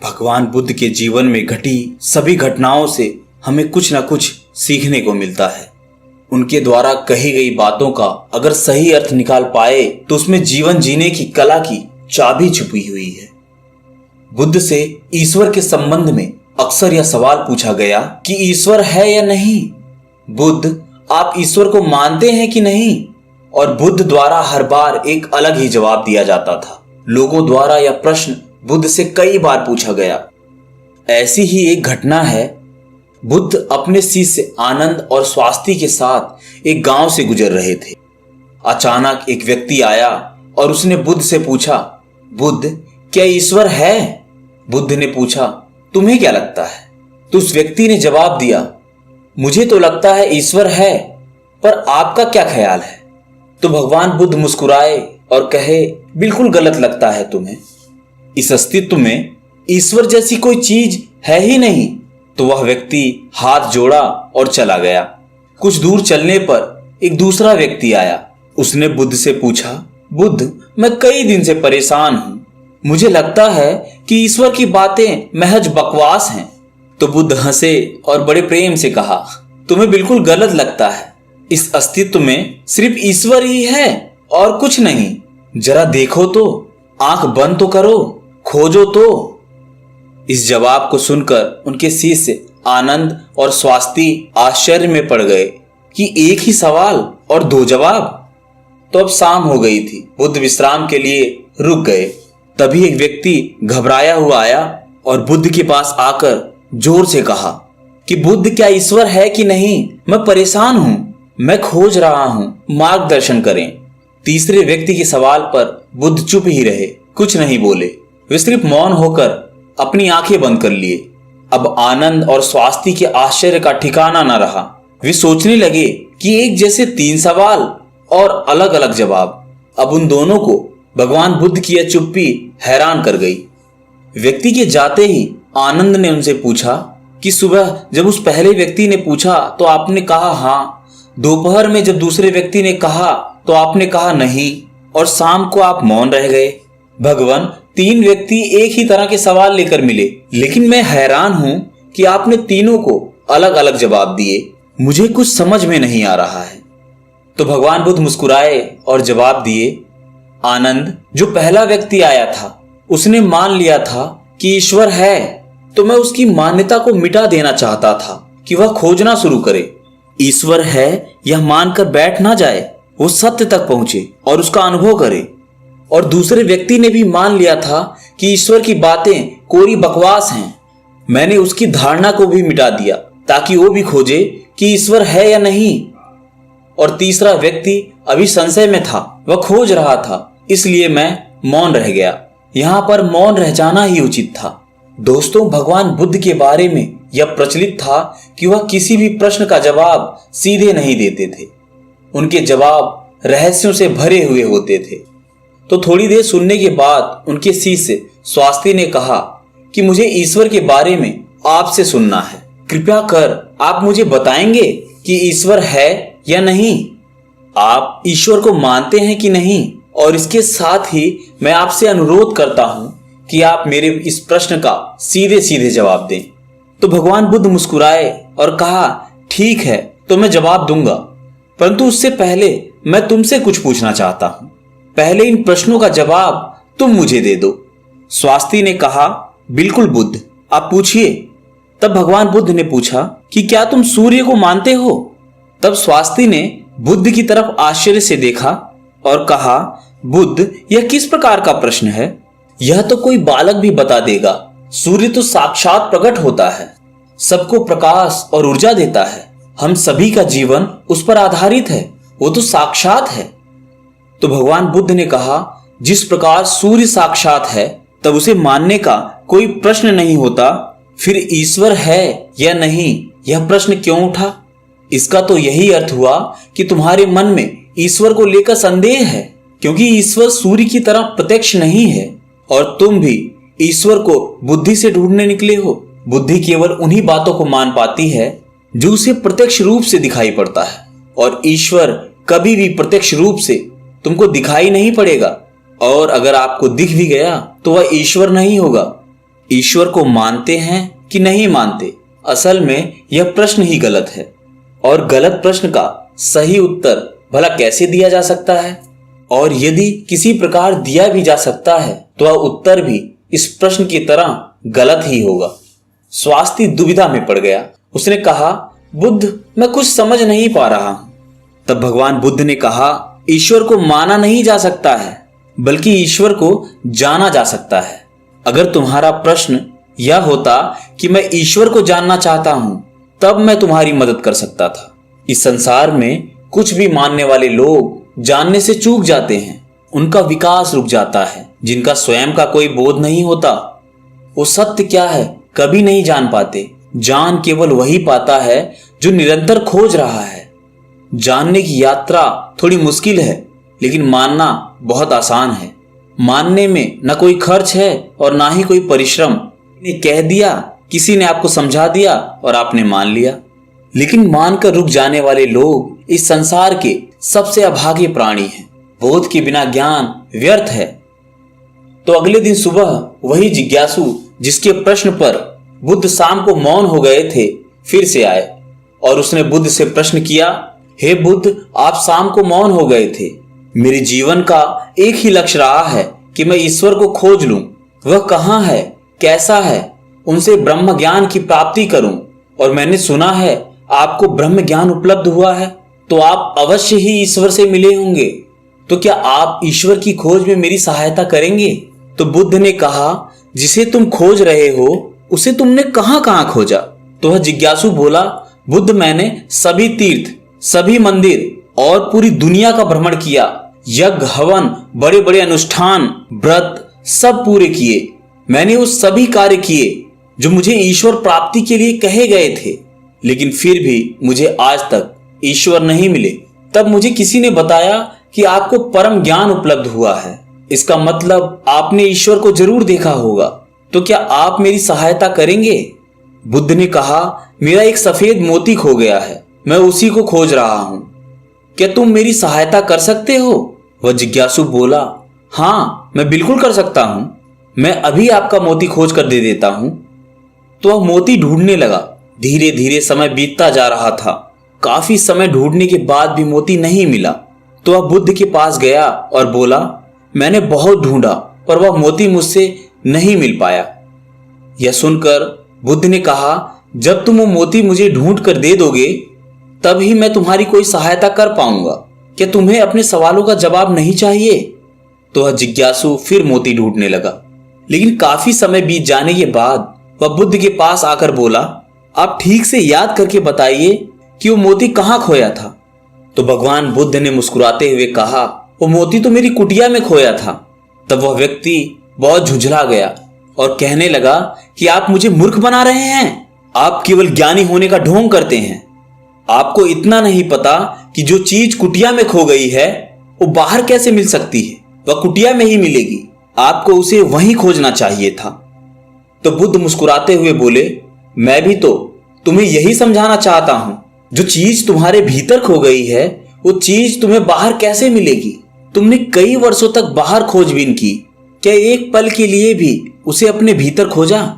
भगवान बुद्ध के जीवन में घटी सभी घटनाओं से हमें कुछ न कुछ सीखने को मिलता है। उनके द्वारा कही गई बातों का अगर सही अर्थ निकाल पाए तो उसमें जीवन जीने की कला की चाबी छुपी हुई है। बुद्ध से ईश्वर के संबंध में अक्सर यह सवाल पूछा गया कि ईश्वर है या नहीं। बुद्ध, आप ईश्वर को मानते हैं कि नहीं? और बुद्ध द्वारा हर बार एक अलग ही जवाब दिया जाता था। लोगों द्वारा यह प्रश्न बुद्ध से कई बार पूछा गया। ऐसी ही एक घटना है। बुद्ध अपने शिष्य आनंद और स्वास्थ्य के साथ एक गांव से गुजर रहे थे। अचानक एक व्यक्ति आया और उसने बुद्ध से पूछा, बुद्ध, क्या ईश्वर है? बुद्ध ने पूछा, तुम्हें क्या लगता है? तो उस व्यक्ति ने जवाब दिया, मुझे तो लगता है ईश्वर है, पर आपका क्या ख्याल है? तो भगवान बुद्ध मुस्कुराए और कहे, बिल्कुल गलत लगता है तुम्हें। इस अस्तित्व में ईश्वर जैसी कोई चीज है ही नहीं। तो वह व्यक्ति हाथ जोड़ा और चला गया। कुछ दूर चलने पर एक दूसरा व्यक्ति आया। उसने बुद्ध से पूछा, बुद्ध, मैं कई दिन से परेशान हूं। मुझे लगता है कि ईश्वर की बातें महज बकवास हैं। तो बुद्ध हंसे और बड़े प्रेम से कहा, तुम्हें बिल्कुल गलत लगता है। इस अस्तित्व में सिर्फ ईश्वर ही है और कुछ नहीं। जरा देखो तो, आंख बंद तो करो, खोजो तो। इस जवाब को सुनकर उनके शिष्य आनंद और स्वास्थ्य आश्चर्य में पड़ गए कि एक ही सवाल और दो जवाब। तो अब शाम हो गई थी। बुद्ध विश्राम के लिए रुक गए। तभी एक व्यक्ति घबराया हुआ आया और बुद्ध के पास आकर जोर से कहा कि बुद्ध, क्या ईश्वर है कि नहीं? मैं परेशान हूं, मैं खोज रहा हूं, मार्गदर्शन करें। तीसरे व्यक्ति के सवाल पर बुद्ध चुप ही रहे, कुछ नहीं बोले। वे सिर्फ मौन होकर अपनी आंखें बंद कर लिए। अब आनंद और स्वास्थ्य के आश्चर्य का ठिकाना न रहा। वे सोचने लगे कि एक जैसे तीन सवाल और अलग अलग जवाब। अब उन दोनों को भगवान बुद्ध की यह चुप्पी हैरान कर गई। व्यक्ति के जाते ही आनंद ने उनसे पूछा कि सुबह जब उस पहले व्यक्ति ने पूछा तो आपने कहा हाँ, दोपहर में जब दूसरे व्यक्ति ने कहा तो आपने कहा नहीं, और शाम को आप मौन रह गए। भगवान, तीन व्यक्ति एक ही तरह के सवाल लेकर मिले, लेकिन मैं हैरान हूं कि आपने तीनों को अलग अलग जवाब दिए। मुझे कुछ समझ में नहीं आ रहा है। तो भगवान बुद्ध मुस्कुराए और जवाब दिए, आनंद, जो पहला व्यक्ति आया था उसने मान लिया था कि ईश्वर है, तो मैं उसकी मान्यता को मिटा देना चाहता था कि वह खोजना शुरू करे। ईश्वर है यह मानकर बैठ ना जाए, वो सत्य तक पहुंचे और उसका अनुभव करे। और दूसरे व्यक्ति ने भी मान लिया था कि ईश्वर की बातें कोरी बकवास हैं। मैंने उसकी धारणा को भी मिटा दिया ताकि वो भी खोजे कि ईश्वर है या नहीं। और तीसरा व्यक्ति अभी संशय में था, वह खोज रहा था, इसलिए मैं मौन रह गया। यहाँ पर मौन रह जाना ही उचित था। दोस्तों, भगवान बुद्ध के बारे में यह प्रचलित था कि वह किसी भी प्रश्न का जवाब सीधे नहीं देते थे। उनके जवाब रहस्यों से भरे हुए होते थे। तो थोड़ी देर सुनने के बाद उनके शिष्य स्वास्थ्य ने कहा कि मुझे ईश्वर के बारे में आपसे सुनना है। कृपया कर आप मुझे बताएंगे कि ईश्वर है या नहीं? आप ईश्वर को मानते हैं कि नहीं? और इसके साथ ही मैं आपसे अनुरोध करता हूं कि आप मेरे इस प्रश्न का सीधे सीधे जवाब दें। तो भगवान बुद्ध मुस्कुराए और कहा, ठीक है, तो मैं जवाब दूंगा, परंतु उससे पहले मैं तुमसे कुछ पूछना चाहता हूं। पहले इन प्रश्नों का जवाब तुम मुझे दे दो। स्वास्थ्य ने कहा, बिल्कुल बुद्ध, आप पूछिए। तब भगवान बुद्ध ने पूछा कि क्या तुम सूर्य को मानते हो? तब स्वास्थ्य ने बुद्ध की तरफ आश्चर्य से देखा और कहा, बुद्ध, यह किस प्रकार का प्रश्न है? यह तो कोई बालक भी बता देगा। सूर्य तो साक्षात प्रकट होता है, सबको प्रकाश और ऊर्जा देता है। हम सभी का जीवन उस पर आधारित है, वो तो साक्षात है। तो भगवान बुद्ध ने कहा, जिस प्रकार सूर्य साक्षात है तब उसे मानने का कोई प्रश्न नहीं होता, फिर ईश्वर है या नहीं यह प्रश्न क्यों उठा? इसका तो यही अर्थ हुआ कि तुम्हारे मन में ईश्वर को लेकर संदेह है, क्योंकि ईश्वर सूर्य की तरह प्रत्यक्ष नहीं है और तुम भी ईश्वर को बुद्धि से ढूंढने निकले हो। बुद्धि केवल उन्हीं बातों को मान पाती है जो उसे प्रत्यक्ष रूप से दिखाई पड़ता है, और ईश्वर कभी भी प्रत्यक्ष रूप से तुमको दिखाई नहीं पड़ेगा, और अगर आपको दिख भी गया तो वह ईश्वर नहीं होगा, ईश्वर को मानते हैं कि नहीं मानते, असल में यह प्रश्न ही गलत है। और गलत प्रश्न का सही उत्तर भला कैसे दिया जा सकता है? और यदि किसी प्रकार दिया भी जा सकता है तो वह उत्तर भी इस प्रश्न की तरह गलत ही होगा। स्वास्थ्य दुविधा में पड़ गया। उसने कहा, बुद्ध, मैं कुछ समझ नहीं पा रहा हूं। तब भगवान बुद्ध ने कहा, ईश्वर को माना नहीं जा सकता है, बल्कि ईश्वर को जाना जा सकता है। अगर तुम्हारा प्रश्न यह होता कि मैं ईश्वर को जानना चाहता हूं, तब मैं तुम्हारी मदद कर सकता था। इस संसार में कुछ भी मानने वाले लोग जानने से चूक जाते हैं। उनका विकास रुक जाता है। जिनका स्वयं का कोई बोध नहीं होता, वो सत्य क्या है कभी नहीं जान पाते। जान केवल वही पाता है जो निरंतर खोज रहा है। जानने की यात्रा थोड़ी मुश्किल है, लेकिन मानना बहुत आसान है। मानने में न कोई खर्च है और ना ही कोई परिश्रम। ने कह दिया, किसी ने आपको समझा दिया और आपने मान लिया। लेकिन मानकर रुक जाने वाले लोग इस संसार के सबसे अभागे प्राणी हैं। बोध के बिना ज्ञान व्यर्थ है। तो अगले दिन सुबह वही जिज्ञासु जिसके प्रश्न पर बुद्ध शाम को मौन हो गए थे, फिर से आए और उसने बुद्ध से प्रश्न किया, हे बुद्ध, आप शाम को मौन हो गए थे। मेरे जीवन का एक ही लक्ष्य रहा है कि मैं ईश्वर को खोज लूं। वह कहाँ है, कैसा है, उनसे ब्रह्म ज्ञान की प्राप्ति करूं। और मैंने सुना है आपको ब्रह्म ज्ञान उपलब्ध हुआ है, तो आप अवश्य ही ईश्वर से मिले होंगे। तो क्या आप ईश्वर की खोज में मेरी सहायता करेंगे? तो बुद्ध ने कहा, जिसे तुम खोज रहे हो उसे तुमने कहां कहां खोजा? तो वह जिज्ञासु बोला, बुद्ध, मैंने सभी तीर्थ, सभी मंदिर और पूरी दुनिया का भ्रमण किया। यज्ञ, हवन, बड़े बड़े अनुष्ठान, व्रत सब पूरे किए। मैंने वो सभी कार्य किए जो मुझे ईश्वर प्राप्ति के लिए कहे गए थे, लेकिन फिर भी मुझे आज तक ईश्वर नहीं मिले। तब मुझे किसी ने बताया कि आपको परम ज्ञान उपलब्ध हुआ है। इसका मतलब आपने ईश्वर को जरूर देखा होगा। तो क्या आप मेरी सहायता करेंगे? बुद्ध ने कहा, मेरा एक सफेद मोती खो गया है, मैं उसी को खोज रहा हूं। क्या तुम मेरी सहायता कर सकते हो? वह जिज्ञासु बोला, हाँ, मैं बिल्कुल कर सकता हूं। मैं अभी आपका मोती खोज कर दे देता हूं। तो वह मोती ढूंढने लगा। धीरे धीरे समय बीतता जा रहा था। काफी समय ढूंढने के बाद भी मोती नहीं मिला। तो वह बुद्ध के पास गया और बोला, मैंने बहुत ढूंढा पर वह मोती मुझसे नहीं मिल पाया। यह सुनकर बुद्ध ने कहा, जब तुम वो मोती मुझे ढूंढ कर दे दोगे, तभी मैं तुम्हारी कोई सहायता कर पाऊंगा। क्या तुम्हें अपने सवालों का जवाब नहीं चाहिए? तो वह जिज्ञासु फिर मोती ढूंढने लगा। लेकिन काफी समय बीत जाने के बाद वह बुद्ध के पास आकर बोला, आप ठीक से याद करके बताइए कि वो मोती कहाँ खोया था। तो भगवान बुद्ध ने मुस्कुराते हुए कहा, वो मोती तो मेरी कुटिया में खोया था। तब वह व्यक्ति बहुत झुंझला गया और कहने लगा कि आप मुझे मूर्ख बना रहे हैं। आप केवल ज्ञानी होने का ढोंग करते हैं। आपको इतना नहीं पता कि जो चीज कुटिया में खो गई है वो बाहर कैसे मिल सकती है। वह कुटिया में ही मिलेगी। आपको उसे वहीं खोजना चाहिए था। तो बुद्ध मुस्कुराते हुए बोले, मैं भी तो तुम्हें यही समझाना चाहता हूं। जो चीज तुम्हारे भीतर खो गई है वो चीज तुम्हें बाहर कैसे मिलेगी? तुमने कई वर्षों तक बाहर खोजबीन की, क्या एक पल के लिए भी उसे अपने भीतर खोजा?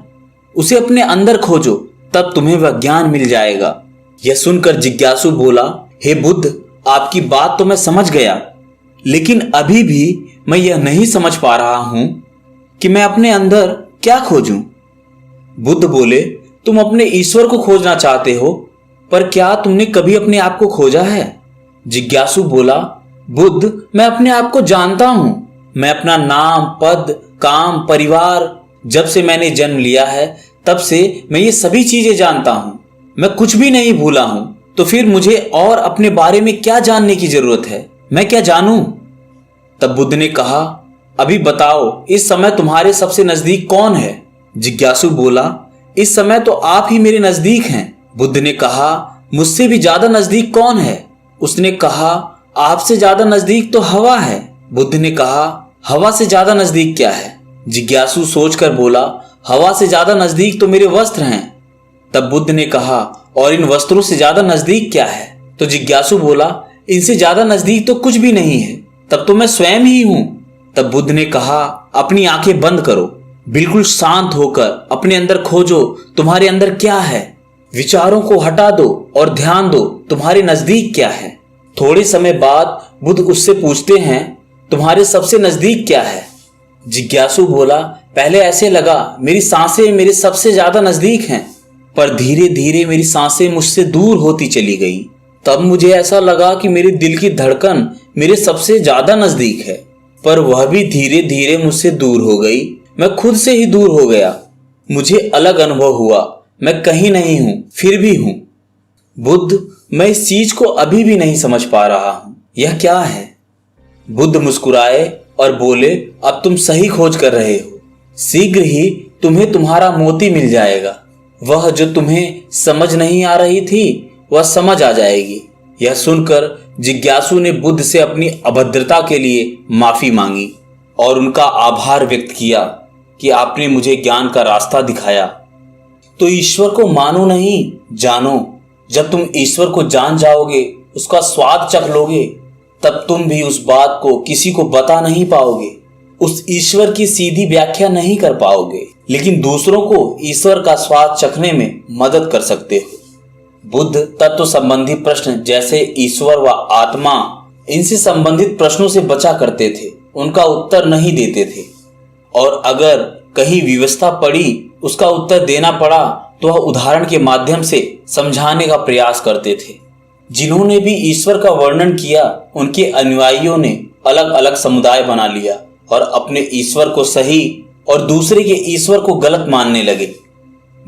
उसे अपने अंदर खोजो, तब तुम्हें वह ज्ञान मिल जाएगा। यह सुनकर जिज्ञासु बोला, हे बुद्ध, आपकी बात तो मैं समझ गया, लेकिन अभी भी मैं यह नहीं समझ पा रहा हूं कि मैं अपने अंदर क्या खोजूं। बुद्ध बोले, तुम अपने ईश्वर को खोजना चाहते हो, पर क्या तुमने कभी अपने आप को खोजा है? जिज्ञासु बोला, बुद्ध, मैं अपने आप को जानता हूं। मैं अपना नाम, पद, काम, परिवार, जब से मैंने जन्म लिया है तब से मैं ये सभी चीजें जानता हूं। मैं कुछ भी नहीं भूला हूं। तो फिर मुझे और अपने बारे में क्या जानने की जरूरत है? मैं क्या जानूं? तब बुद्ध ने कहा, अभी बताओ, इस समय तुम्हारे सबसे नजदीक कौन है? जिज्ञासु बोला, इस समय तो आप ही मेरे नजदीक हैं। बुद्ध ने कहा, मुझसे भी ज्यादा नजदीक कौन है? उसने कहा, आपसे ज्यादा नजदीक तो हवा है। बुद्ध ने कहा, हवा से ज्यादा नजदीक क्या है? जिज्ञासु सोचकर बोला, हवा से ज्यादा नजदीक तो मेरे वस्त्र हैं। तब बुद्ध ने कहा, और इन वस्त्रों से ज्यादा नजदीक क्या है? तो जिज्ञासु बोला, इनसे ज्यादा नजदीक तो कुछ भी नहीं है, तब तो मैं स्वयं ही हूं। तब बुद्ध ने कहा, अपनी आंखें बंद करो। बिल्कुल शांत होकर अपने अंदर खोजो तुम्हारे अंदर क्या है। विचारों को हटा दो और ध्यान दो तुम्हारे नजदीक क्या है। थोड़े समय बाद बुद्ध उससे पूछते हैं, तुम्हारे सबसे नजदीक क्या है? जिज्ञासु बोला, पहले ऐसे लगा मेरी सांसें मेरे सबसे ज्यादा नजदीक हैं, पर धीरे धीरे मेरी सांसें मुझसे दूर होती चली गई। तब मुझे ऐसा लगा कि मेरे दिल की धड़कन मेरे सबसे ज्यादा नजदीक है, पर वह भी धीरे धीरे मुझसे दूर हो गई। मैं खुद से ही दूर हो गया। मुझे अलग अनुभव हुआ, मैं कहीं नहीं हूं फिर भी हूं। बुद्ध, मैं इस चीज को अभी भी नहीं समझ पा रहा हूं, यह क्या है? बुद्ध मुस्कुराए और बोले, अब तुम सही खोज कर रहे हो। शीघ्र ही तुम्हें तुम्हारा मोती मिल जाएगा। वह जो तुम्हें समझ नहीं आ रही थी वह समझ आ जाएगी। यह सुनकर जिज्ञासु ने बुद्ध से अपनी अभद्रता के लिए माफी मांगी और उनका आभार व्यक्त किया कि आपने मुझे ज्ञान का रास्ता दिखाया। तो ईश्वर को मानो नहीं, जानो। जब तुम ईश्वर को जान जाओगे, उसका स्वाद चख लोगे, तब तुम भी उस बात को किसी को बता नहीं पाओगे। उस ईश्वर की सीधी व्याख्या नहीं कर पाओगे, लेकिन दूसरों को ईश्वर का स्वाद चखने में मदद कर सकते हो। बुद्ध तत्व संबंधी प्रश्न जैसे ईश्वर व आत्मा, इनसे संबंधित प्रश्नों से बचा करते थे, उनका उत्तर नहीं देते थे। और अगर कहीं विवशता पड़ी, उसका उत्तर देना पड़ा, तो वह उदाहरण के माध्यम से समझाने का प्रयास करते थे। जिन्होंने भी ईश्वर का वर्णन किया, उनके अनुयायियों ने अलग अलग समुदाय बना लिया और अपने ईश्वर को सही और दूसरे के ईश्वर को गलत मानने लगे।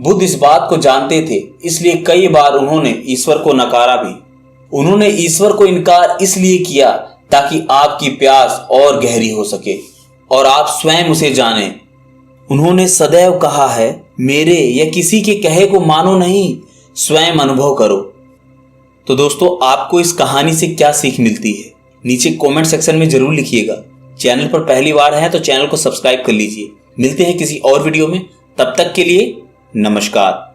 बुद्ध इस बात को जानते थे, इसलिए कई बार उन्होंने ईश्वर को नकारा भी। उन्होंने ईश्वर को इनकार इसलिए किया ताकि आपकी प्यास और गहरी हो सके और आप स्वयं उसे जानें। उन्होंने सदैव कहा है, मेरे या किसी के कहे को मानो नहीं, स्वयं अनुभव करो। तो दोस्तों, आपको इस कहानी से क्या सीख मिलती है, नीचे कमेंट सेक्शन में जरूर लिखिएगा। चैनल पर पहली बार है तो चैनल को सब्सक्राइब कर लीजिए। मिलते हैं किसी और वीडियो में, तब तक के लिए नमस्कार।